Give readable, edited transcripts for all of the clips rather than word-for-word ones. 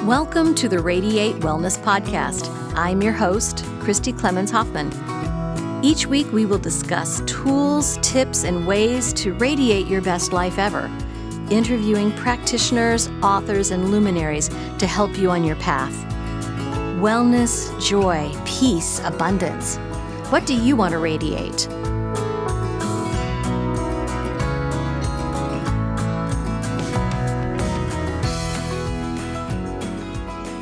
Welcome to the Radiate Wellness Podcast. I'm your host, Christy Clemens Hoffman. Each week we will discuss tools, tips, and ways to radiate your best life ever, interviewing practitioners, authors, and luminaries to help you on your path. Wellness, joy, peace, abundance. What do you want to radiate?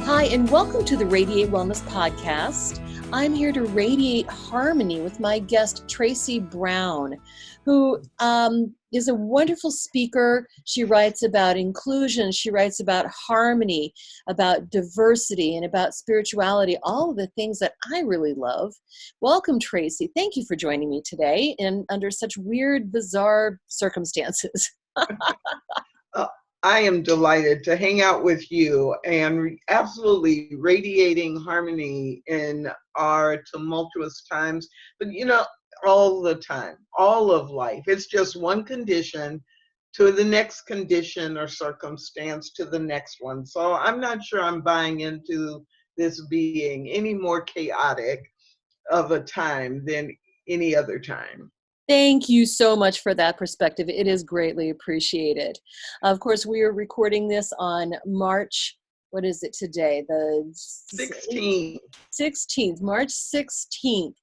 Hi, and welcome to the Radiate Wellness Podcast. I'm here to radiate harmony with my guest, Tracy Brown, who is a wonderful speaker. She writes about inclusion. She writes about harmony, about diversity, and about spirituality, all of the things that I really love. Welcome, Tracy. Thank you for joining me today and under such weird, bizarre circumstances. I am delighted to hang out with you and absolutely radiating harmony in our tumultuous times. But all the time, all of life, it's just one condition to the next condition or circumstance to the next one. So I'm not sure I'm buying into this being any more chaotic of a time than any other time. Thank you so much for that perspective. It is greatly appreciated. Of course, we are recording this on March, what is it today? The 16th, March 16th.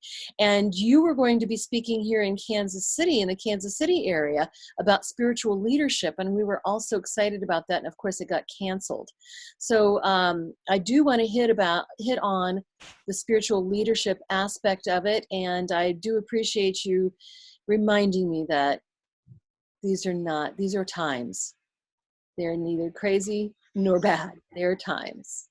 And you were going to be speaking here in Kansas City, in the Kansas City area, about spiritual leadership. And we were also excited about that. And of course, it got canceled. So I do want to hit on the spiritual leadership aspect of it. And I do appreciate you reminding me that these are times. They're neither crazy nor bad. They're times.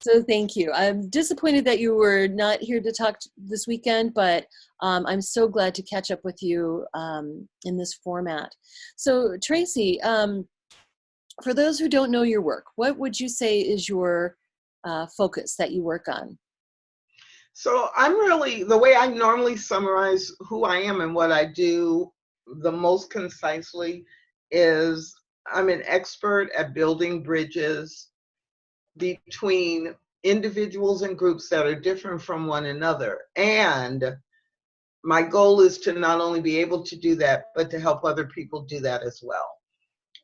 So thank you. I'm disappointed that you were not here to talk this weekend, but I'm so glad to catch up with you in this format. So Tracy, for those who don't know your work, what would you say is your focus that you work on? So the way I normally summarize who I am and what I do the most concisely is I'm an expert at building bridges between individuals and groups that are different from one another. And my goal is to not only be able to do that, but to help other people do that as well.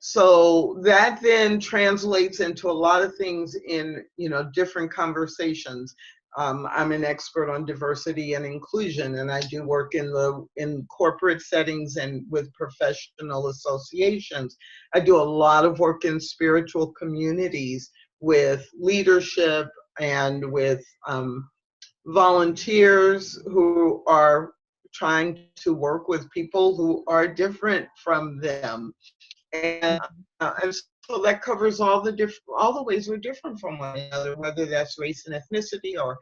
So that then translates into a lot of things in, different conversations. I'm an expert on diversity and inclusion, and I do work in corporate settings and with professional associations. I do a lot of work in spiritual communities with leadership and with volunteers who are trying to work with people who are different from them. And so that covers all the ways we're different from one another, whether that's race and ethnicity or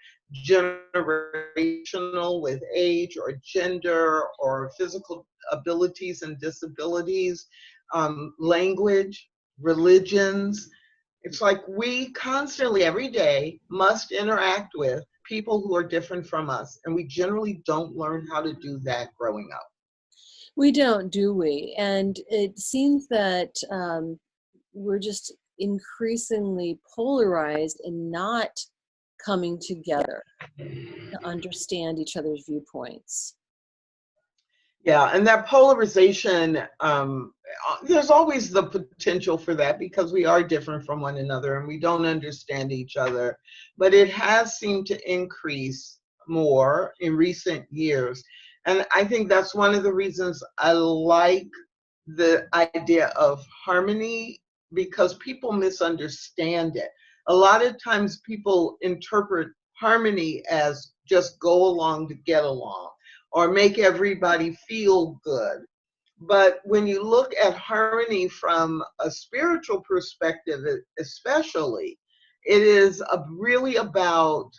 generational with age or gender or physical abilities and disabilities, language, religions. It's like we constantly, every day, must interact with people who are different from us, and we generally don't learn how to do that growing up. We don't, do we? And it seems that we're just increasingly polarized and not coming together to understand each other's viewpoints. Yeah, and that polarization, there's always the potential for that because we are different from one another and we don't understand each other. But it has seemed to increase more in recent years. And I think that's one of the reasons I like the idea of harmony, because people misunderstand it. A lot of times people interpret harmony as just go along to get along or make everybody feel good. But when you look at harmony from a spiritual perspective, especially, it is really about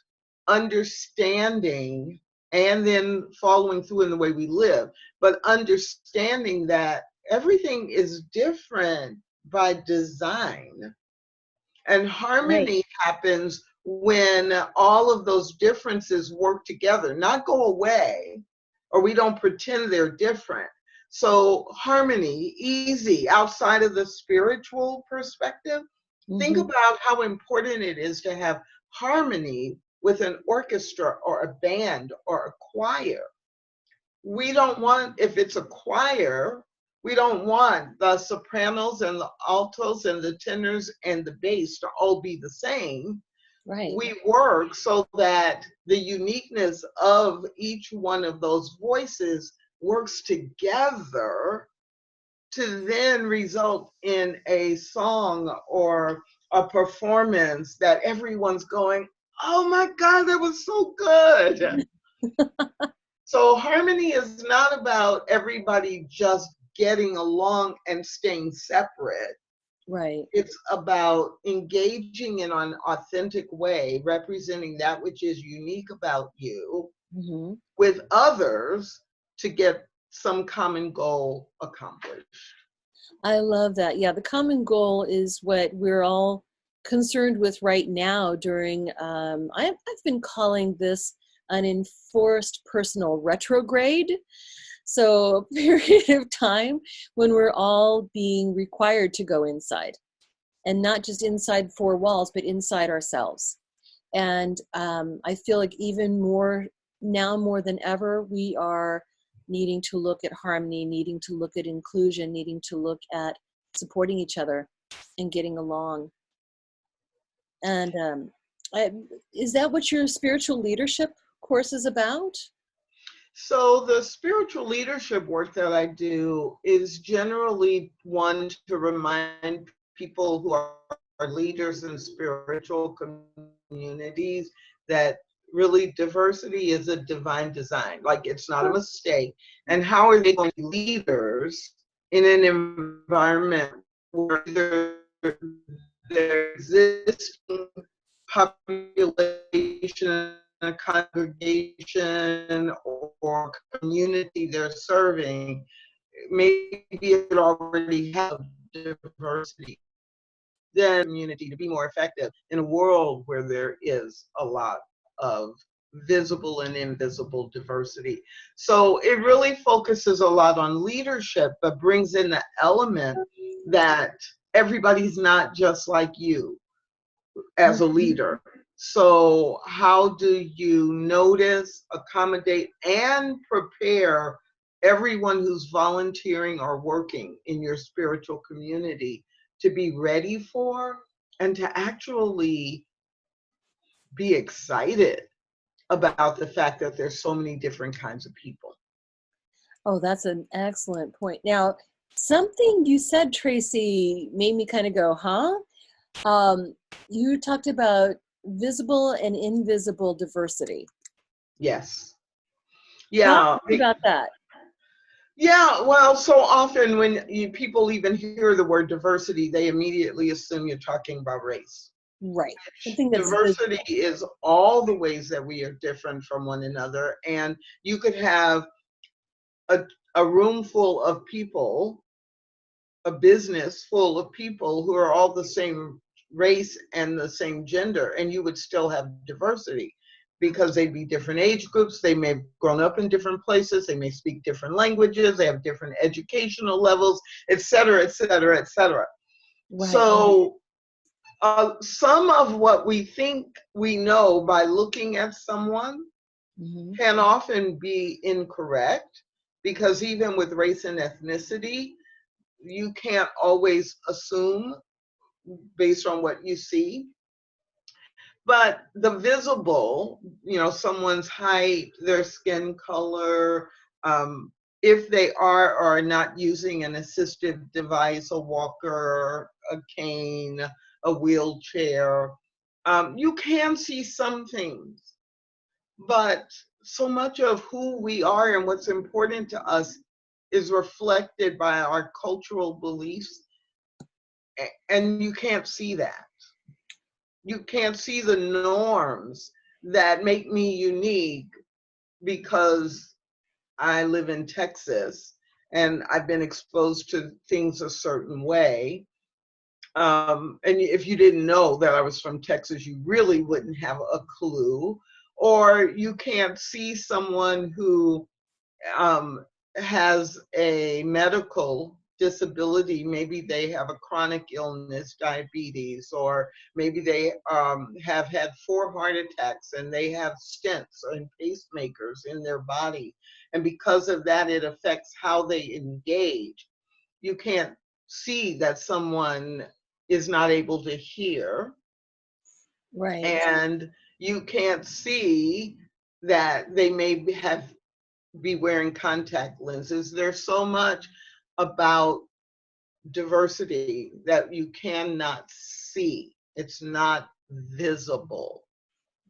understanding and then following through in the way we live, but understanding that everything is different by design. And harmony happens when all of those differences work together, not go away, or we don't pretend they're different. So harmony, easy, outside of the spiritual perspective, Think Mm-hmm. about how important it is to have harmony with an orchestra or a band or a choir. We don't want, if it's a choir, we don't want the sopranos and the altos and the tenors and the bass to all be the same. Right. We work so that the uniqueness of each one of those voices works together to then result in a song or a performance that everyone's going, oh my God, that was so good. So harmony is not about everybody just getting along and staying separate. Right. It's about engaging in an authentic way, representing that which is unique about you Mm-hmm. with others to get some common goal accomplished. I love that. Yeah, the common goal is what we're all concerned with right now during, I've been calling this an enforced personal retrograde. So, a period of time when we're all being required to go inside, and not just inside four walls, but inside ourselves. And I feel like even more now, more than ever, we are needing to look at harmony, needing to look at inclusion, needing to look at supporting each other and getting along. And I, is that what your spiritual leadership course is about? So the spiritual leadership work that I do is generally one to remind people who are leaders in spiritual communities that really diversity is a divine design. Like, it's not a mistake. And how are they going to be leaders in an environment where their existing population, a congregation, or community they're serving, maybe it already has diversity, then community to be more effective in a world where there is a lot of visible and invisible diversity. So it really focuses a lot on leadership, but brings in the element that everybody's not just like you as a Mhm. leader. So, how do you notice, accommodate, and prepare everyone who's volunteering or working in your spiritual community to be ready for and to actually be excited about the fact that there's so many different kinds of people? Oh, that's an excellent point. Now, something you said, Tracy, made me kind of go, huh? Um, you talked about visible and invisible diversity. Yes. Talk Yeah. to me about that. Yeah, well, so often when people even hear the word diversity, they immediately assume you're talking about race. Right. Something that's Diversity visible. is all the ways that we are different from one another. And you could have a, a room full of people, a business full of people who are all the same race and the same gender, and you would still have diversity because they'd be different age groups. They may have grown up in different places. They may speak different languages. They have different educational levels, et cetera, et cetera, et cetera. Right. So some of what we think we know by looking at someone Hmm. can often be incorrect, because even with race and ethnicity, you can't always assume based on what you see. But the visible, someone's height, their skin color, if they are or are not using an assistive device, a walker, a cane, a wheelchair, you can see some things. But so much of who we are and what's important to us is reflected by our cultural beliefs, and you can't see that. You can't see the norms that make me unique because I live in Texas and I've been exposed to things a certain way. And if you didn't know that I was from Texas, you really wouldn't have a clue. Or you can't see someone who um, has a medical disability. Maybe they have a chronic illness, diabetes, or maybe they have had 4 heart attacks and they have stents and pacemakers in their body. And because of that, it affects how they engage. You can't see that someone is not able to hear, Right. and you can't see that they may be wearing contact lenses. There's so much about diversity that you cannot see. It's not visible.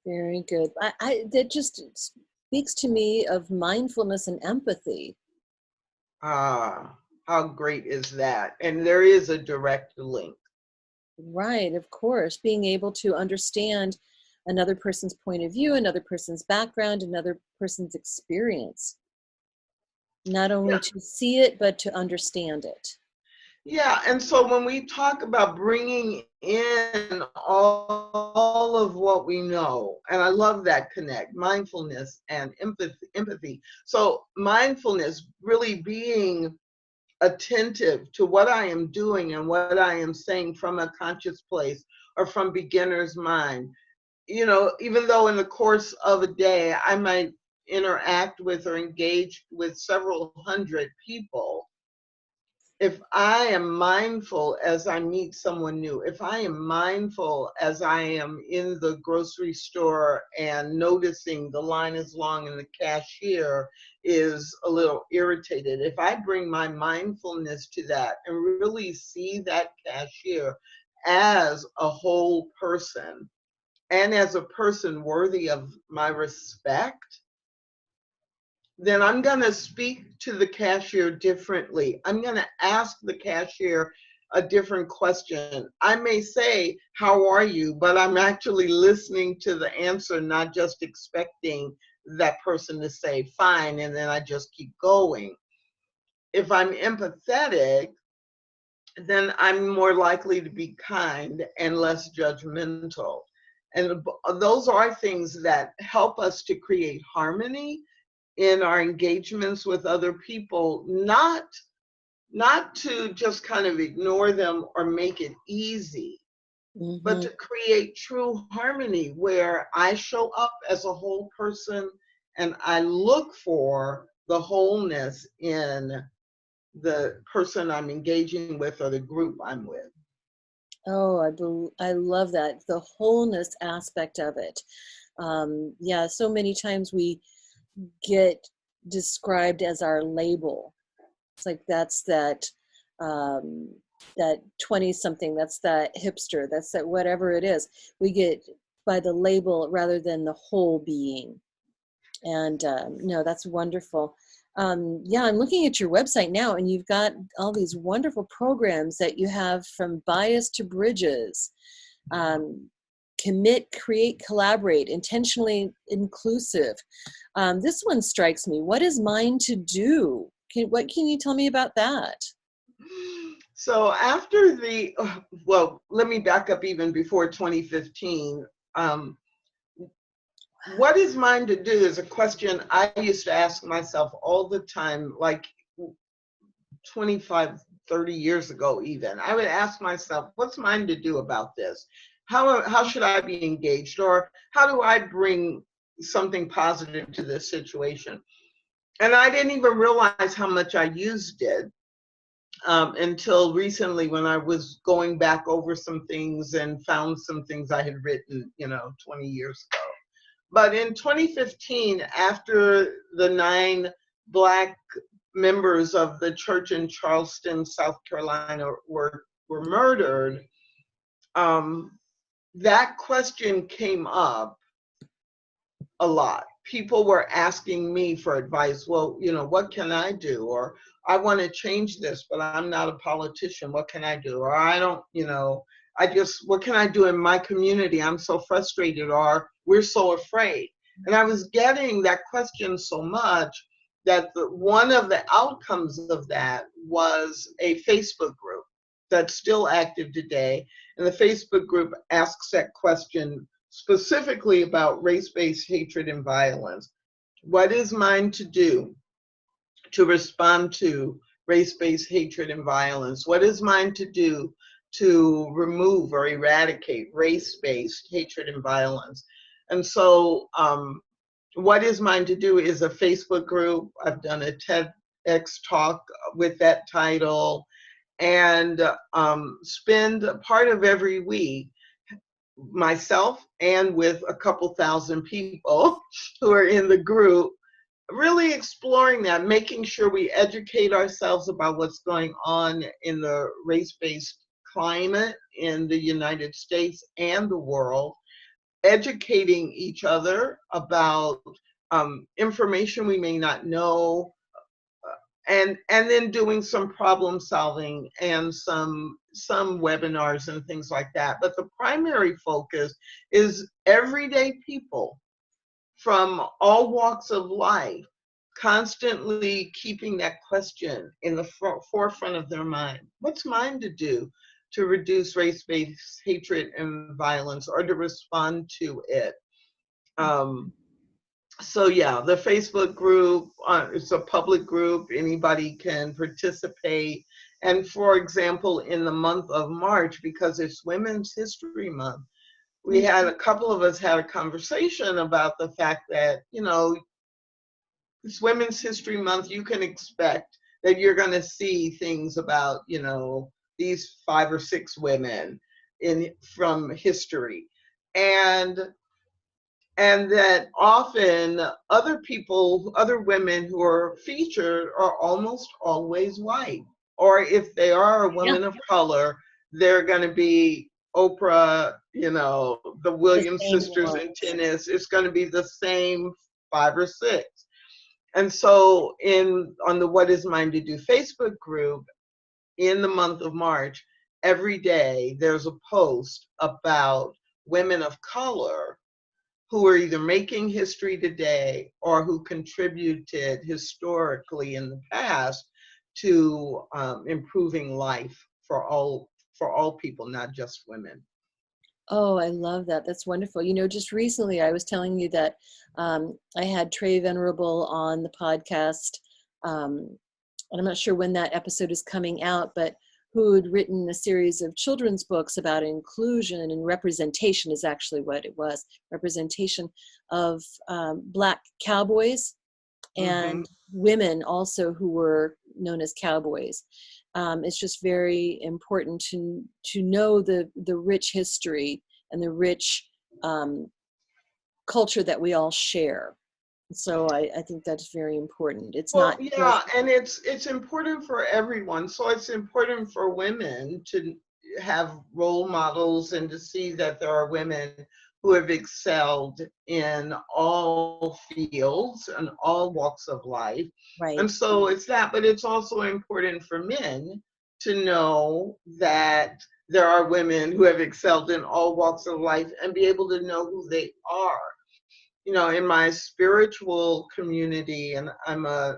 Very good. That just speaks to me of mindfulness and empathy. Ah, how great is that? And there is a direct link. Right, of course. Being able to understand another person's point of view, another person's background, another person's experience. Not only Yeah. to see it, but to understand it. Yeah, and so when we talk about bringing in all of what we know, and I love that connect, mindfulness and empathy. So mindfulness, really being attentive to what I am doing and what I am saying from a conscious place or from beginner's mind. You know, even though in the course of a day I might interact with or engage with several hundred people, if I am mindful as I meet someone new, if I am mindful as I am in the grocery store and noticing the line is long and the cashier is a little irritated, if I bring my mindfulness to that and really see that cashier as a whole person and as a person worthy of my respect, then I'm going to speak to the cashier differently. I'm going to ask the cashier a different question. I may say, "How are you?" but I'm actually listening to the answer, not just expecting that person to say, "Fine," and then I just keep going. If I'm empathetic, then I'm more likely to be kind and less judgmental. And those are things that help us to create harmony in our engagements with other people, not to just kind of ignore them or make it easy, but Mm-hmm. to create true harmony where I show up as a whole person and I look for the wholeness in the person I'm engaging with or the group I'm with. Oh, I love that, the wholeness aspect of it. Yeah, so many times we get described as our label. It's like that's um, that 20 something, that's that hipster, that's that whatever it is. We get by the label rather than the whole being. And no, that's wonderful. Yeah, I'm looking at your website now, and you've got all these wonderful programs that you have, from bias to bridges. Um, Commit, create, collaborate, intentionally inclusive. This one strikes me. What is mine to do? What can you tell me about that? So after well, let me back up even before 2015. Um, what is mine to do is a question I used to ask myself all the time, like 25, 30 years ago even. I would ask myself, what's mine to do about this? How should I be engaged? Or how do I bring something positive to this situation? And I didn't even realize how much I used it until recently, when I was going back over some things and found some things I had written, 20 years ago. But in 2015, after the 9 Black members of the church in Charleston, South Carolina, were murdered, that question came up a lot. People were asking me for advice. Well, what can I do? Or I want to change this, but I'm not a politician. What can I do? Or I don't, what can I do in my community? I'm so frustrated, or we're so afraid. And I was getting that question so much that one of the outcomes of that was a Facebook group that's still active today. And the Facebook group asks that question specifically about race-based hatred and violence. What is mine to do to respond to race-based hatred and violence? What is mine to do to remove or eradicate race-based hatred and violence? And so what is mine to do is a Facebook group. I've done a TEDx talk with that title, and spend part of every week, myself and with a couple thousand people who are in the group, really exploring that, making sure we educate ourselves about what's going on in the race-based climate in the United States and the world, educating each other about information we may not know, and then doing some problem solving and some webinars and things like that. But the primary focus is everyday people from all walks of life constantly keeping that question in the forefront of their mind. What's mine to do to reduce race-based hatred and violence, or to respond to it? So yeah, the Facebook group, it's a public group. Anybody can participate. And for example, in the month of March, because it's Women's History Month, we had a couple of us had a conversation about the fact that, you know, it's Women's History Month. You can expect that you're going to see things about, you know, these 5 or 6 women from history. And that often other people, other women who are featured are almost always white. Or if they are a woman of color, they're going to be Oprah, you know, the Williams sisters in tennis. It's going to be the same 5 or 6. And so on the What Is Mine to Do Facebook group, in the month of March, every day there's a post about women of color who are either making history today or who contributed historically in the past to improving life for all people, not just women. Oh, I love that. That's wonderful. You know, just recently I was telling you that I had Trey Venerable on the podcast, and I'm not sure when that episode is coming out, but who had written a series of children's books about inclusion and representation is actually what it was, representation of Black cowboys and women also who were known as cowboys. It's just very important to know the rich history and the rich culture that we all share. So I think that's very important. It's not. Yeah, and it's important for everyone. So it's important for women to have role models and to see that there are women who have excelled in all fields and all walks of life. Right. And so it's that, but it's also important for men to know that there are women who have excelled in all walks of life and be able to know who they are. You know, in my spiritual community, and I'm a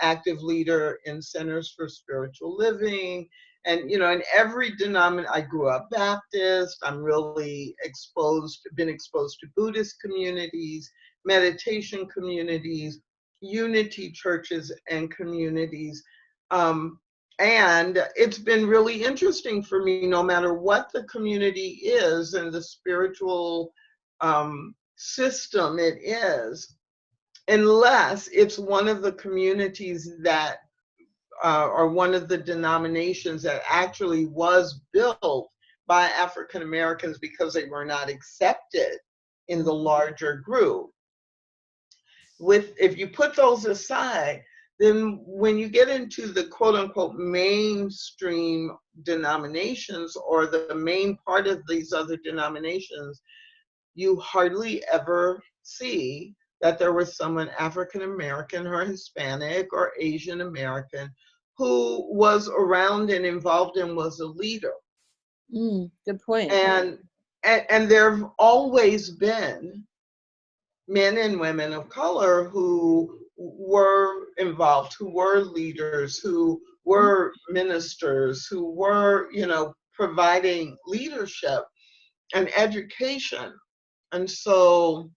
active leader in Centers for Spiritual Living, and you know, in every denomination, I grew up Baptist. I'm really been exposed to Buddhist communities, meditation communities, unity churches and communities. And it's been really interesting for me, no matter what the community is and the spiritual system it is, unless it's one of the communities that or one of the denominations that actually was built by African Americans because they were not accepted in the larger group. If you put those aside, then when you get into the quote unquote mainstream denominations or the main part of these other denominations, you hardly ever see that there was someone African American or Hispanic or Asian American who was around and involved and was a leader. Good point. And there have always been men and women of color who were involved, who were leaders, who were ministers, who were, you know, providing leadership and education. And so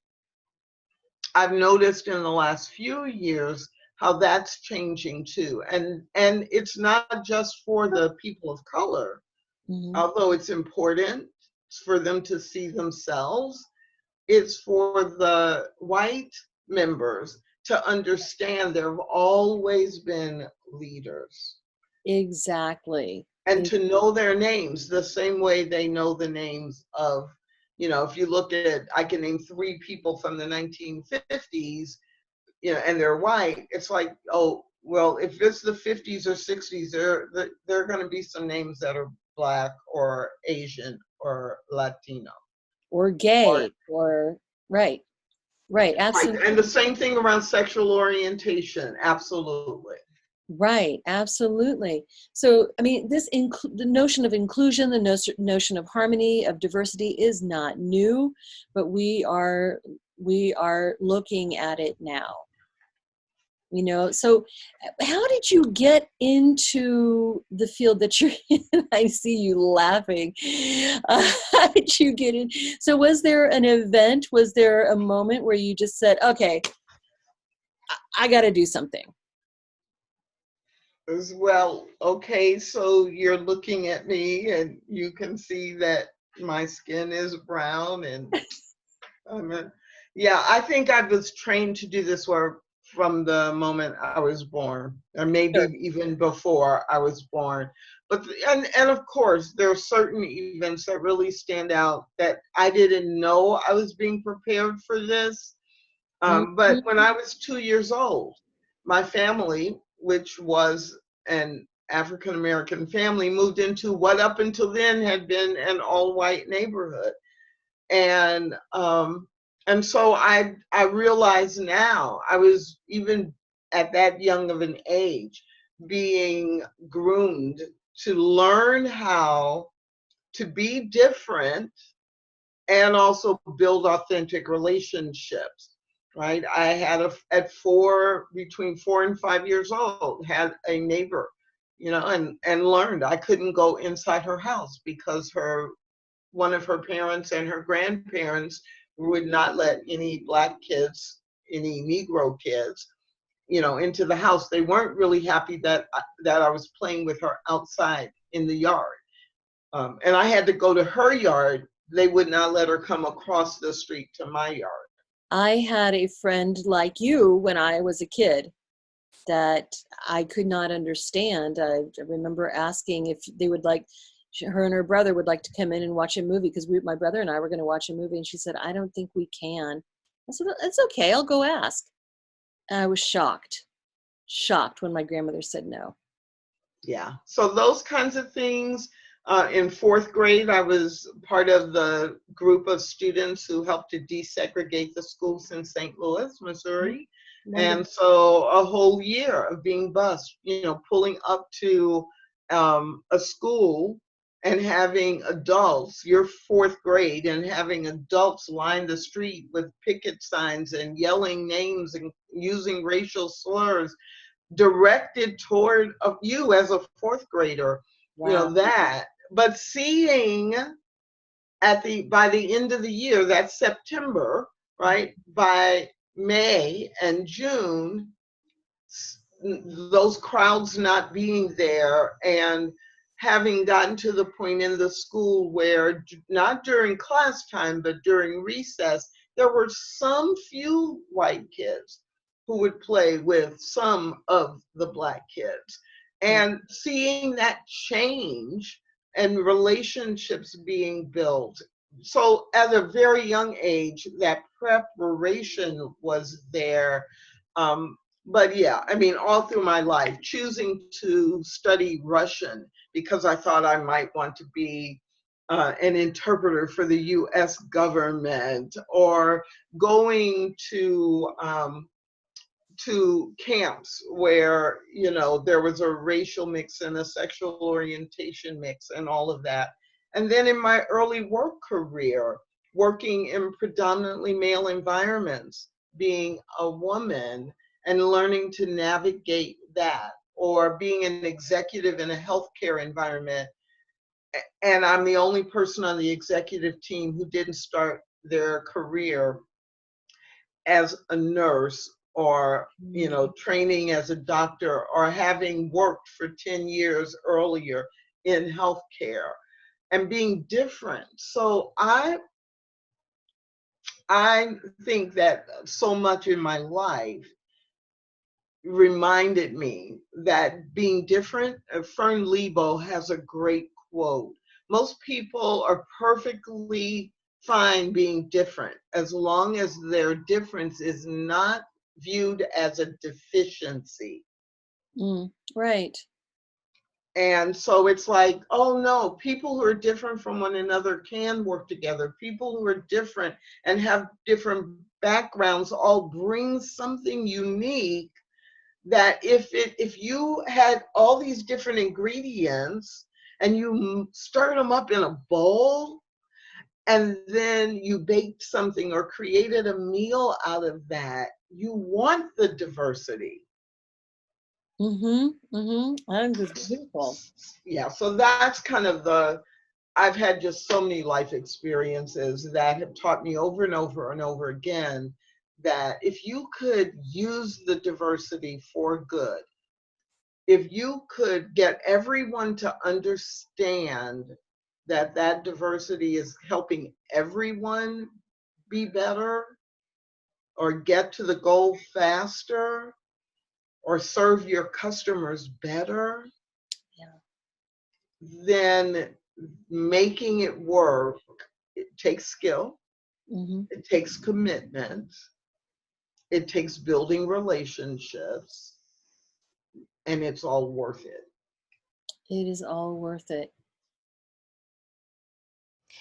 I've noticed in the last few years how that's changing too. And it's not just for the people of color, Mm-hmm. although it's important for them to see themselves. It's for the white members to understand there have always been leaders Exactly. and to know their names the same way they know the names of, if you look at, I can name three people from the 1950s, and they're white. It's like, oh, well, if it's the 50s or 60s, there are going to be some names that are Black or Asian or Latino. Or Or, gay, or right, right, right. And the absolutely. same thing around sexual orientation. Absolutely. Right, absolutely. So, I mean, the notion of inclusion, the notion of harmony, of diversity is not new, but we are looking at it now. So how did you get into the field that you're in? I see you laughing. How did you get in? So was there an event? Was there a moment where you just said, okay, I got to do something? As well, okay, so you're looking at me and you can see that my skin is brown and yeah, I think I was trained to do this work from the moment I was born, or maybe Sure. even before I was born. But and of course, there are certain events that really stand out that I didn't know I was being prepared for this. But Mhm. when I was 2 years old, my family, which was an African American family, moved into what up until then had been an all-white neighborhood, and so I realize now I was, even at that young of an age, being groomed to learn how to be different and also build authentic relationships. Right, I had between 4 and 5 years old, had a neighbor, and learned I couldn't go inside her house because one of her parents and her grandparents would not let any Black kids, any Negro kids, into the house. They weren't really happy that I was playing with her outside in the yard. And I had to go to her yard. They would not let her come across the street to my yard. I had a friend like you when I was a kid that I could not understand. I remember asking if they would like, her and her brother would like to come in and watch a movie because my brother and I were going to watch a movie, and she said, I don't think we can. I said, it's okay, I'll go ask. And I was shocked when my grandmother said no. Yeah. So those kinds of things. In fourth grade, I was part of the group of students who helped to desegregate the schools in St. Louis, Mhm. Missouri. Wonderful. And so a whole year of being bused, pulling up to a school and having adults, your fourth grade, and having adults line the street with picket signs and yelling names and using racial slurs directed toward of you as a fourth grader, Wow. that. But seeing by the end of the year, that's September, right? By May and June, those crowds not being there, and having gotten to the point in the school where not during class time but during recess, there were some few white kids who would play with some of the Black kids, and seeing that change and relationships being built. So at a very young age, that preparation was there. um, but yeah, I mean, all through my life, choosing to study Russian because I thought I might want to be an interpreter for the US government, or going to camps where, there was a racial mix and a sexual orientation mix and all of that. And then in my early work career, working in predominantly male environments, being a woman and learning to navigate that, or being an executive in a healthcare environment. And I'm the only person on the executive team who didn't start their career as a nurse or, Mm. training as a doctor, or having worked for 10 years earlier in healthcare and being different. So I think that so much in my life reminded me that being different. Fern Lebo has a great quote. Most people are perfectly fine being different as long as their difference is not viewed as a deficiency. Mm. Right. And so it's like, oh no, people who are different from one another can work together. People who are different and have different backgrounds all bring something unique, that if you had all these different ingredients and you stirred them up in a bowl and then you baked something or created a meal out of that, you want the diversity. Mm-hmm. Mm-hmm. I think it's beautiful. Yeah, so that's kind of I've had just so many life experiences that have taught me over and over and over again that if you could use the diversity for good, if you could get everyone to understand that that diversity is helping everyone be better or get to the goal faster or serve your customers better, Yeah. then making it work, it takes skill, Mm-hmm. it takes commitment, it takes building relationships, and it's all worth it. It is all worth it.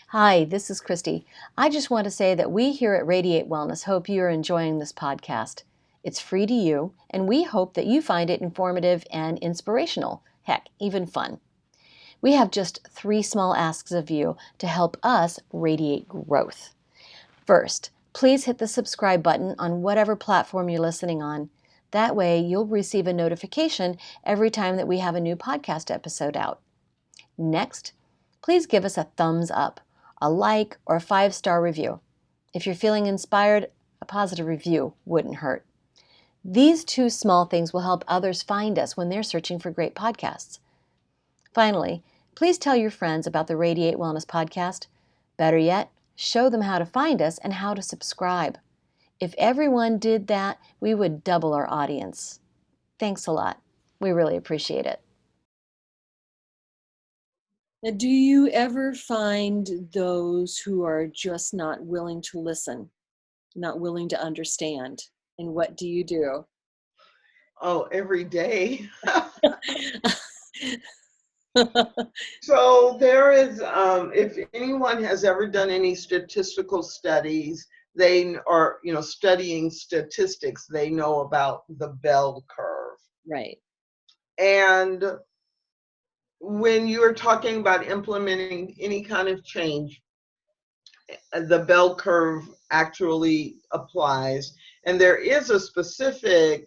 Hi, this is Christy. I just want to say that we here at Radiate Wellness hope you're enjoying this podcast. It's free to you, and we hope that you find it informative and inspirational. Heck, even fun. We have just 3 small asks of you to help us radiate growth. First, please hit the subscribe button on whatever platform you're listening on. That way, you'll receive a notification every time that we have a new podcast episode out. Next, please give us a thumbs up, a like, or a 5-star review. If you're feeling inspired, a positive review wouldn't hurt. These 2 small things will help others find us when they're searching for great podcasts. Finally, please tell your friends about the Radiate Wellness podcast. Better yet, show them how to find us and how to subscribe. If everyone did that, we would double our audience. Thanks a lot. We really appreciate it. Now, do you ever find those who are just not willing to listen, not willing to understand? And what do you do? Oh, every day. So there is, if anyone has ever done any statistical studies, they are, studying statistics, they know about the bell curve. Right. And when you're talking about implementing any kind of change, the bell curve actually applies. And there is a specific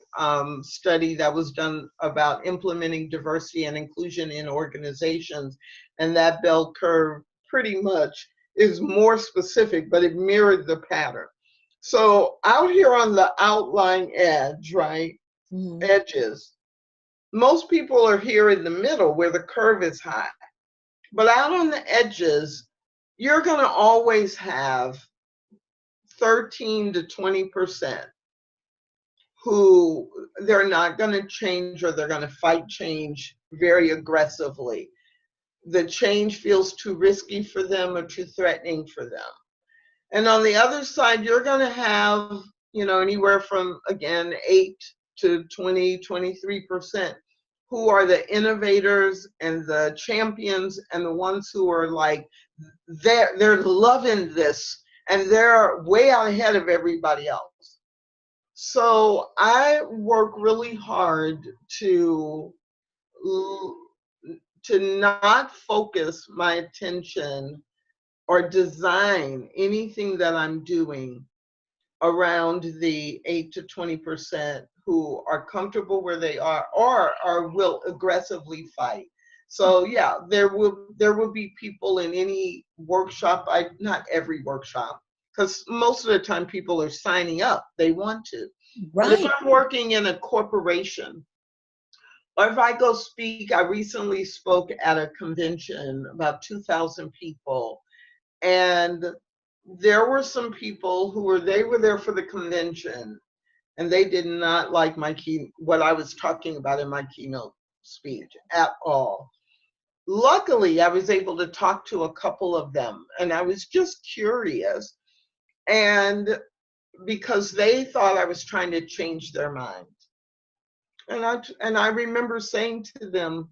study that was done about implementing diversity and inclusion in organizations. And that bell curve pretty much is more specific, but it mirrored the pattern. So out here on the outline edge, right, Mm-hmm. edges, most people are here in the middle where the curve is high. But out on the edges, you're going to always have 13 to 20% who they're not going to change, or they're going to fight change very aggressively. The change feels too risky for them or too threatening for them. And on the other side, you're going to have, anywhere from, again, 8 to 20, 23% who are the innovators and the champions and the ones who are like, they're loving this and they're way out ahead of everybody else. So I work really hard to not focus my attention or design anything that I'm doing around the 8 to 20% who are comfortable where they are or will aggressively fight. So yeah, there will be people in any workshop, not every workshop, because most of the time people are signing up. They want to. But if Right. I'm working in a corporation, or if I go speak, I recently spoke at a convention, about 2,000 people, and there were some people they were there for the convention, and they did not like what I was talking about in my keynote speech at all. Luckily, I was able to talk to a couple of them, and I was just curious, and because they thought I was trying to change their mind. And I remember saying to them,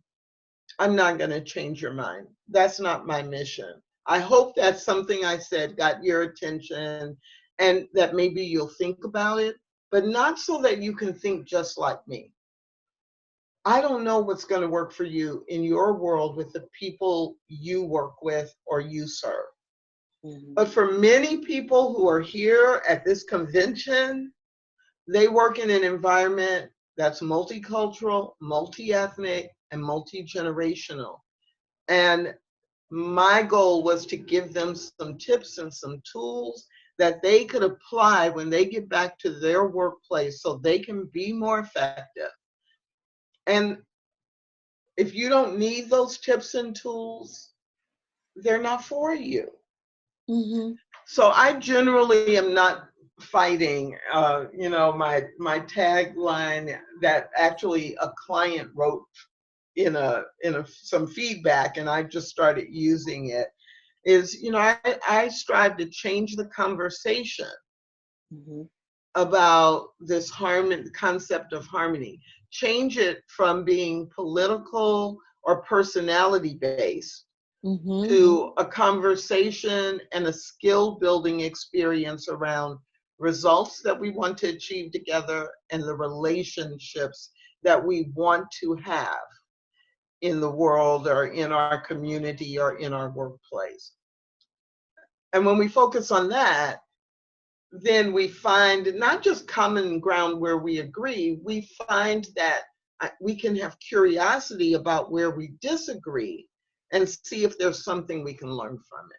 I'm not going to change your mind. That's not my mission. I hope that something I said got your attention and that maybe you'll think about it, but not so that you can think just like me. I don't know what's going to work for you in your world with the people you work with or you serve. Mm-hmm. But for many people who are here at this convention, they work in an environment that's multicultural, multi-ethnic, and multi-generational. And my goal was to give them some tips and some tools that they could apply when they get back to their workplace so they can be more effective. And if you don't need those tips and tools, they're not for you. Mm-hmm. So I generally am not fighting. My tagline that actually a client wrote in some feedback, and I just started using it, is, I strive to change the conversation Mm-hmm. about this concept of harmony. Change it from being political or personality based Mm-hmm. to a conversation and a skill building experience around results that we want to achieve together and the relationships that we want to have in the world or in our community or in our workplace. And when we focus on that, then we find not just common ground where we agree, we find that we can have curiosity about where we disagree and see if there's something we can learn from it.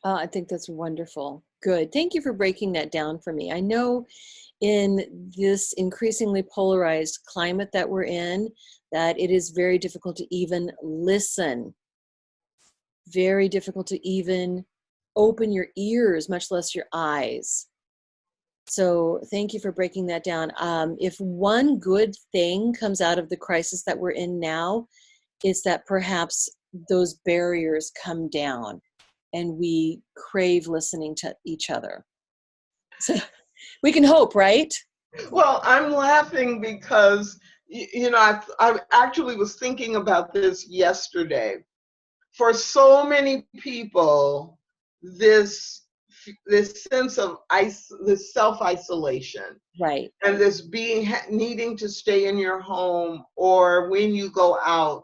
I think that's wonderful. Good. Thank you for breaking that down for me. I know in this increasingly polarized climate that we're in, that it is very difficult to even listen, very difficult to even open your ears, much less your eyes. So thank you for breaking that down. If one good thing comes out of the crisis that we're in now, it's that perhaps those barriers come down and we crave listening to each other. So we can hope, right? Well, I'm laughing because, I actually was thinking about this yesterday. For so many people, this sense of this self-isolation, Right. and this needing to stay in your home, or when you go out,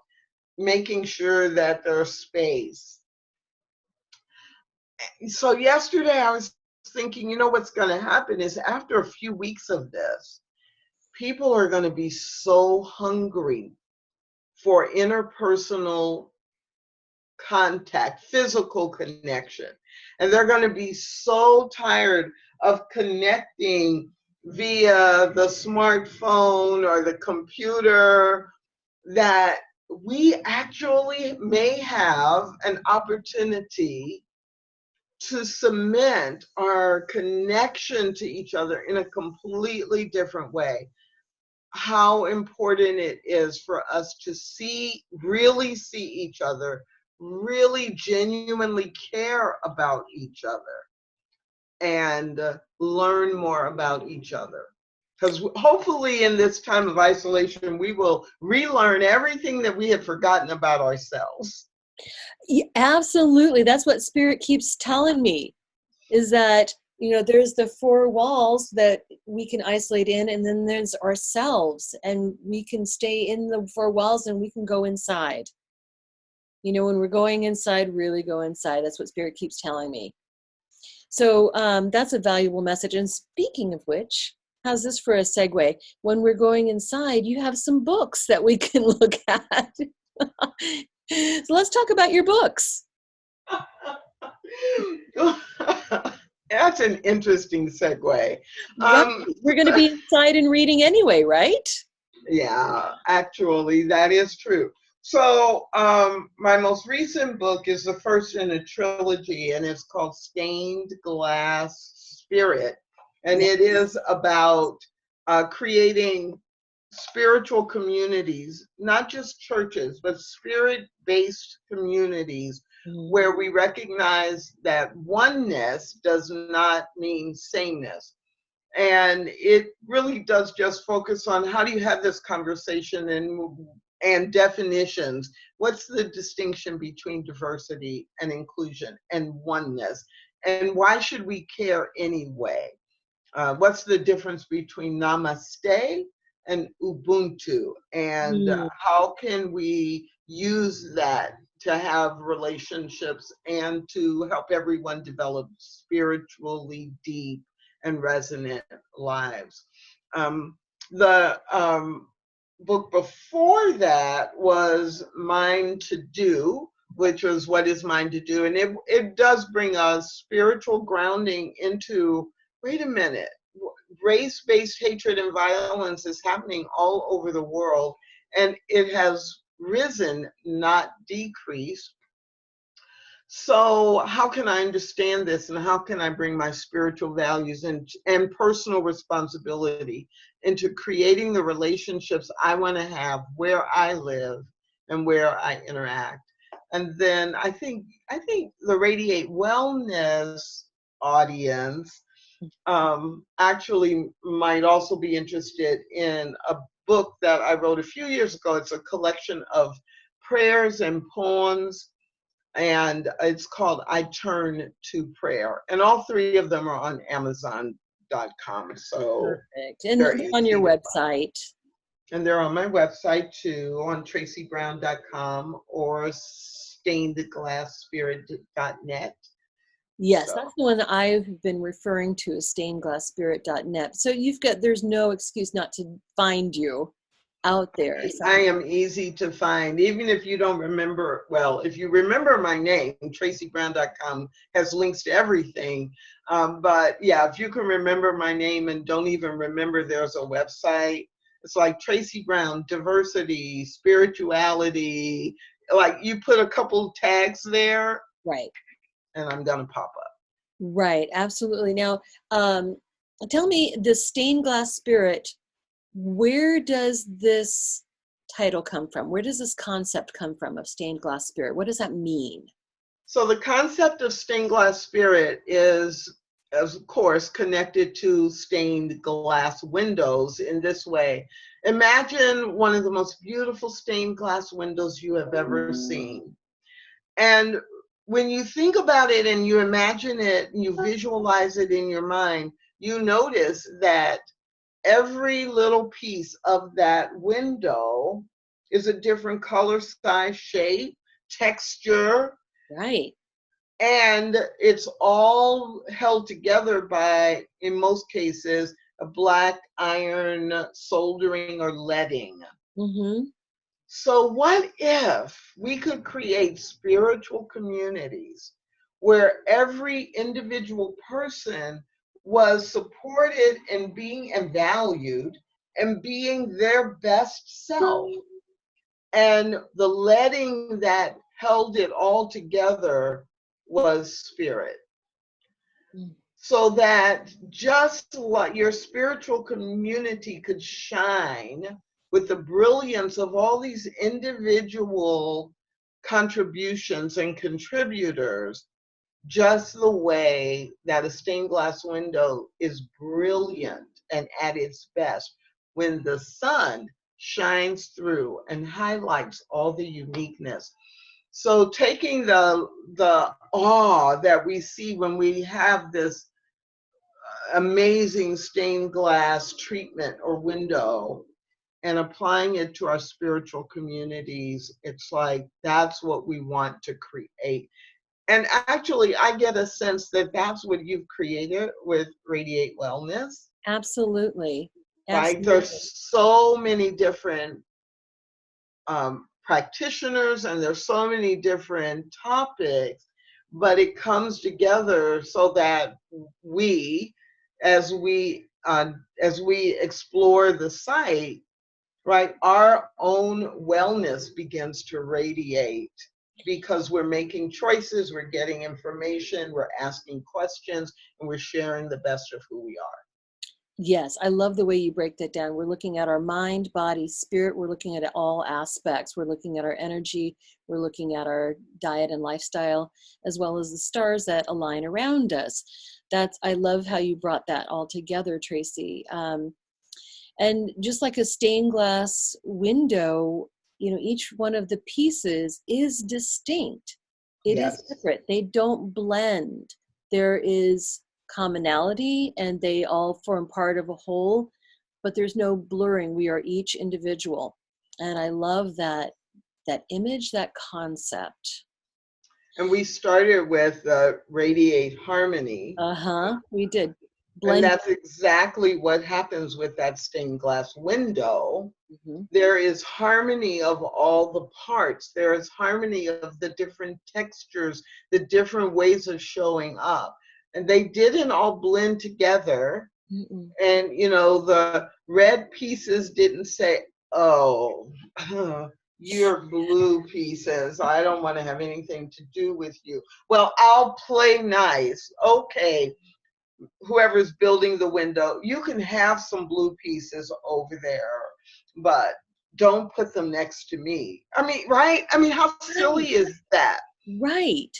making sure that there's space. So yesterday I was thinking, what's going to happen is after a few weeks of this, people are going to be so hungry for interpersonal contact, physical connection. And they're going to be so tired of connecting via the smartphone or the computer that we actually may have an opportunity to cement our connection to each other in a completely different way. How important it is for us to really see each other, really genuinely care about each other, and learn more about each other. Because hopefully in this time of isolation, we will relearn everything that we have forgotten about ourselves. Yeah, absolutely. That's what Spirit keeps telling me, is that, there's the four walls that we can isolate in, and then there's ourselves, and we can stay in the four walls and we can go inside. When we're going inside, really go inside. That's what Spirit keeps telling me. So that's a valuable message. And speaking of which, how's this for a segue? When we're going inside, you have some books that we can look at. So let's talk about your books. That's an interesting segue. Right. We're going to be inside and reading anyway, right? Yeah, actually, that is true. So, my most recent book is the first in a trilogy, and it's called Stained Glass Spirit. And it is about creating spiritual communities, not just churches, but spirit-based communities where we recognize that oneness does not mean sameness. And it really does just focus on how do you have this conversation and definitions. What's the distinction between diversity and inclusion and oneness? And why should we care anyway? What's the difference between namaste and Ubuntu? And how can we use that to have relationships and to help everyone develop spiritually deep and resonant lives? The book before that was Mine to Do, which was What is Mine to Do? And it does bring us spiritual grounding into, wait a minute, race-based hatred and violence is happening all over the world, and it has risen, not decreased. So how can I understand this, and how can I bring my spiritual values and personal responsibility into creating the relationships I want to have where I live and where I interact? And then I think the Radiate Wellness audience actually might also be interested in a book that I wrote a few years ago. It's a collection of prayers and poems, and it's called I Turn to Prayer. And all three of them are on Amazon.com. So perfect. And they're on your website. And they're on my website too, on tracybrown.com or stainedglassspirit.net. Yes, so that's the one that I've been referring to, is stainedglassspirit.net. So there's no excuse not to find you out there. I am easy to find, even if you don't remember. Well, if you remember my name, tracybrown.com has links to everything. But yeah, if you can remember my name and don't even remember there's a website, it's like Tracy Brown, diversity, spirituality. Like, you put a couple tags there, right, and I'm gonna pop up. Right, absolutely. Now, tell me, the stained glass spirit, where does this title come from? Where does this concept come from of stained glass spirit? What does that mean? So the concept of stained glass spirit is, of course, connected to stained glass windows in this way. Imagine one of the most beautiful stained glass windows you have ever seen. And when you think about it and you imagine it and you visualize it in your mind, you notice that every little piece of that window is a different color, size, shape, texture. Right. And it's all held together by, in most cases, a black iron soldering or leading. Mm-hmm. So what if we could create spiritual communities where every individual person was supported in being and valued and being their best self? And the letting that held it all together was spirit. So that just what your spiritual community could shine with the brilliance of all these individual contributions and contributors, just the way that a stained glass window is brilliant and at its best when the sun shines through and highlights all the uniqueness. So taking the awe that we see when we have this amazing stained glass treatment or window and applying it to our spiritual communities, it's like that's what we want to create. And actually, I get a sense that that's what you've created with Radiate Wellness. Absolutely. Right? There's so many different practitioners, and there's so many different topics, but it comes together so that we, as we explore the site, right, our own wellness begins to radiate because we're making choices, we're getting information, we're asking questions, and we're sharing the best of who we are. Yes, I love the way you break that down. We're looking at our mind, body, spirit. We're looking at all aspects. We're looking at our energy. We're looking at our diet and lifestyle, as well as the stars that align around us. I love how you brought that all together, Tracy. And just like a stained glass window, each one of the pieces is distinct. It is Yes. separate. They don't blend. There is commonality and they all form part of a whole, but there's no blurring. We are each individual. And I love that image, that concept. And we started with Radiate Harmony. We did. And that's exactly what happens with that stained glass window. Mm-hmm. There is harmony of all the parts. There is harmony of the different textures, the different ways of showing up. And they didn't all blend together. Mm-mm. And, the red pieces didn't say, oh, you're blue pieces. I don't want to have anything to do with you. Well, I'll play nice. Okay. Whoever's building the window, you can have some blue pieces over there, but don't put them next to me. I mean, right? I mean, how silly is that? Right.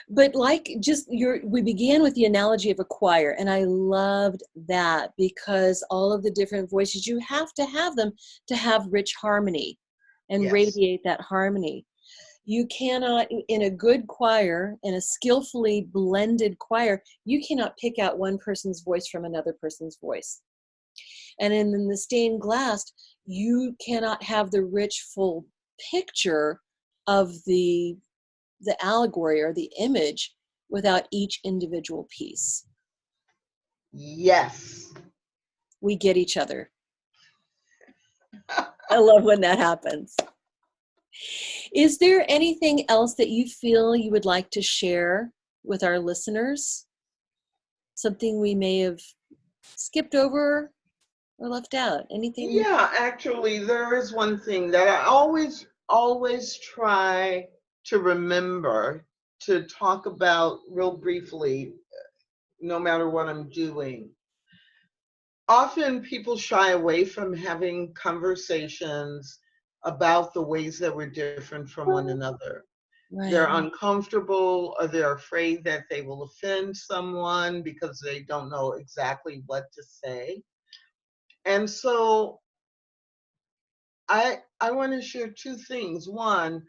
But we began with the analogy of a choir, and I loved that because all of the different voices, you have to have them to have rich harmony and Yes. radiate that harmony. You cannot, in a good choir, in a skillfully blended choir, you cannot pick out one person's voice from another person's voice. And in the stained glass, you cannot have the rich, full picture of the allegory or the image without each individual piece. Yes. We get each other. I love when that happens. Is there anything else that you feel you would like to share with our listeners? Something we may have skipped over or left out? Anything? Yeah, actually, there is one thing that I always try to remember to talk about real briefly, no matter what I'm doing. Often people shy away from having conversations about the ways that we're different from one another. Right. They're uncomfortable, or they're afraid that they will offend someone because they don't know exactly what to say. And so I want to share two things. One,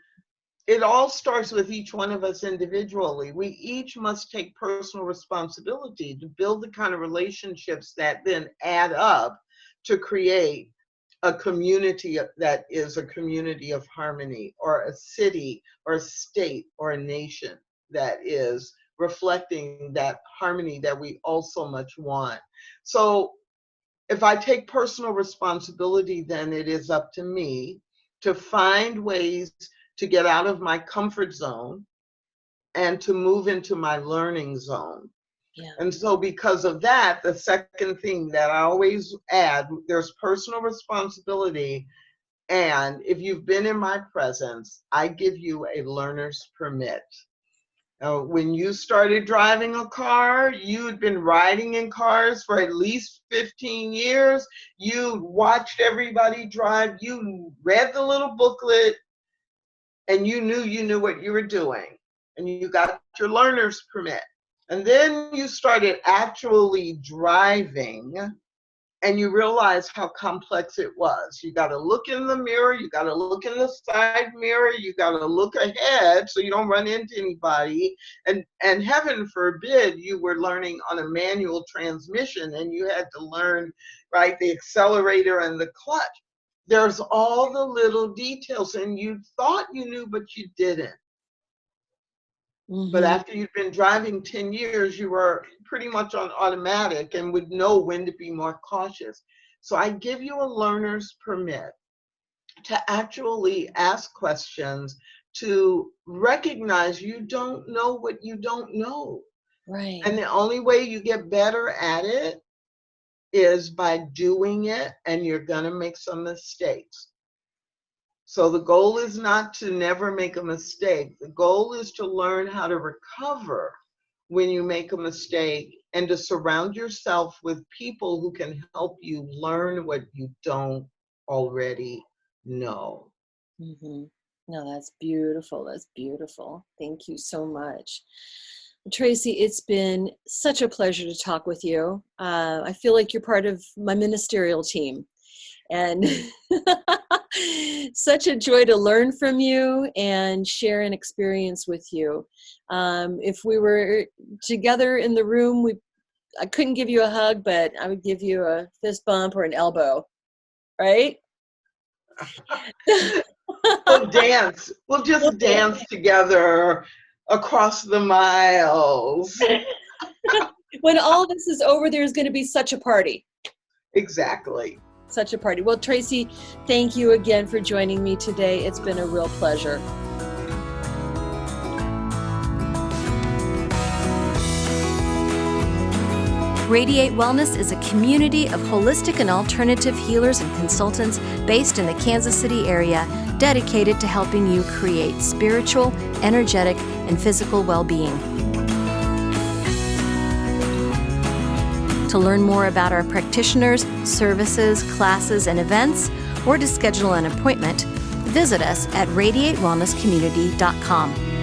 it all starts with each one of us individually. We each must take personal responsibility to build the kind of relationships that then add up to create a community that is a community of harmony, or a city or a state or a nation that is reflecting that harmony that we all so much want. So if I take personal responsibility, then it is up to me to find ways to get out of my comfort zone and to move into my learning zone. Yeah. And so because of that, the second thing that I always add, there's personal responsibility. And if you've been in my presence, I give you a learner's permit. When you started driving a car, you'd been riding in cars for at least 15 years. You watched everybody drive. You read the little booklet, and you knew what you were doing. And you got your learner's permit. And then you started actually driving, and you realize how complex it was. You got to look in the mirror, you got to look in the side mirror, you got to look ahead so you don't run into anybody. And heaven forbid you were learning on a manual transmission and you had to learn, right, the accelerator and the clutch. There's all the little details, and you thought you knew, but you didn't. Mm-hmm. But after you'd been driving 10 years, you were pretty much on automatic and would know when to be more cautious. So I give you a learner's permit to actually ask questions, to recognize you don't know what you don't know. Right. And the only way you get better at it is by doing it, and you're going to make some mistakes. So the goal is not to never make a mistake. The goal is to learn how to recover when you make a mistake, and to surround yourself with people who can help you learn what you don't already know. Mm-hmm. No, that's beautiful. That's beautiful. Thank you so much. Tracy, it's been such a pleasure to talk with you. I feel like you're part of my ministerial team, and such a joy to learn from you and share an experience with you. If we were together in the room, I couldn't give you a hug, but I would give you a fist bump or an elbow, right? We'll dance. We'll just dance together across the miles. When all this is over, there's going to be such a party. Exactly. Such a party. Well, Tracy, thank you again for joining me today. It's been a real pleasure. Radiate Wellness is a community of holistic and alternative healers and consultants based in the Kansas City area, dedicated to helping you create spiritual, energetic, and physical well-being. To learn more about our practitioners, services, classes, and events, or to schedule an appointment, visit us at radiatewellnesscommunity.com.